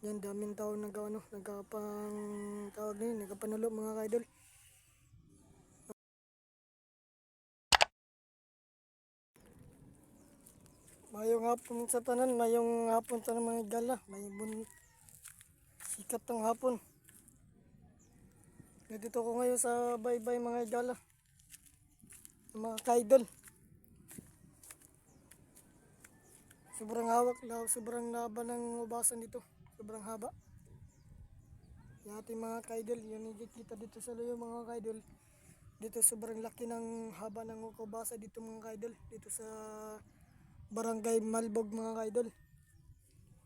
Yan, daming tao nagkapang tawag na yun, nagkapanulo mga kaidol. Mayong hapon sa tanan, mayong hapon sa mga gala, sikat ng hapon. Nandito ko ngayon sa baybay mga gala, mga kaidol. Sobrang sobrang haba ng ubasan dito, sobrang haba. Yung ating mga kaidol, yung nakikita dito sa layo mga kaidol. Dito sobrang laki ng haba ng ubasa dito mga kaidol, dito sa Barangay Malbog mga kaidol.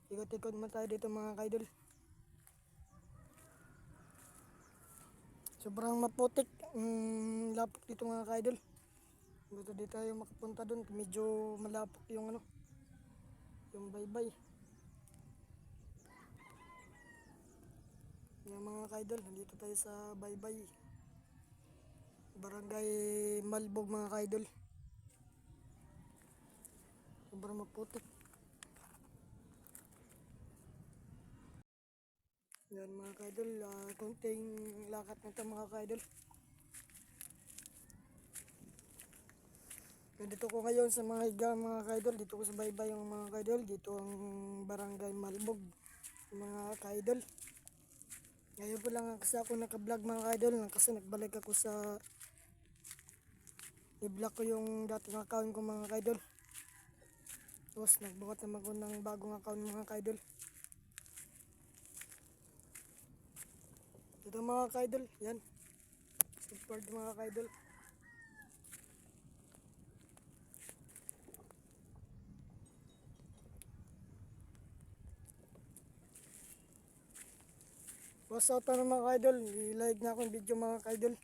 Ikot-ikot mo tayo dito mga kaidol. Sobrang maputik, lapok dito mga kaidol. Dito di tayo makapunta doon, medyo malapok yung yung baybay. Yung mga kaidol, nandito tayo sa baybay. Barangay Malbog mga kaidol. Sobrang maputik. Yan mga kaidol, konting lakat na ito mga kaidol. Nandito ko ngayon sa mga higa mga kaidol, dito ko sa baybay yung mga kaidol, dito ang Barangay Malbog mga kaidol. Ngayon po lang kasi ako naka-vlog mga kaidol, kasi nagbalik ako sa i-vlog ko yung dating account ko mga kaidol. Tapos nagbukat naman ko ng bagong account mga kaidol. Ito mga kaidol, yan. Support mga kaidol. What's up na mga kaidol, i-like na akong video mga kaidol.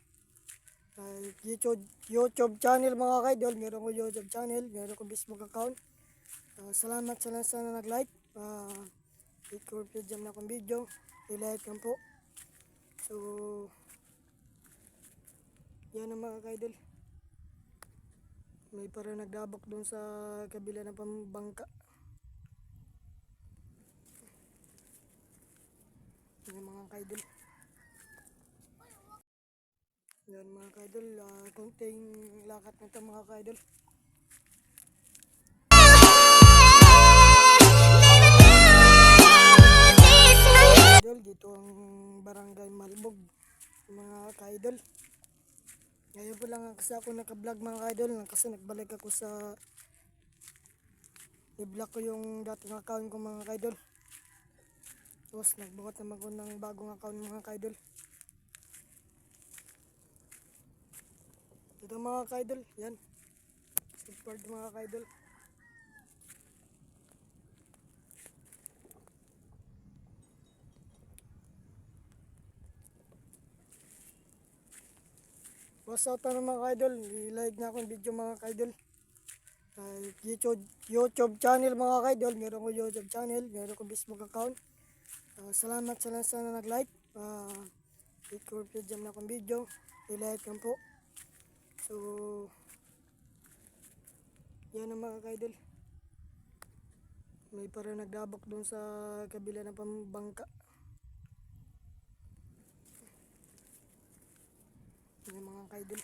YouTube channel mga kaidol, meron ko YouTube channel, meron ko Facebook account. Salamat sa lahat na nag-like. I-corporate jam na akong video, i-like lang po. So, yan ang mga kaidol. May parang nagdabok doon sa kabila ng pambangka. Yan mga kaidol. Yan mga kaidol, konting lakat na ito mga kaidol. Dito ang Barangay Malbog mga kaidol. Ngayon po lang kasi ako naka-vlog mga kaidol, kasi nagbalik ako sa i-vlog ko yung dating account ko mga kaidol. Tapos nagbukat naman ko ng bagong account mga kaidol. Ito mga kaidol, yan. Support mga kaidol. What's up na mga kaidol, i-like na akong video mga kaidol. YouTube channel mga kaidol, meron ko YouTube channel, meron ko Facebook account. Salamat sa lahat na nag-like. I-corporate jam na akong video, i-like lang po. So, yan ang mga kaidol. May parang nagdabok doon sa kabila ng pambangka. Yan mga kaidol.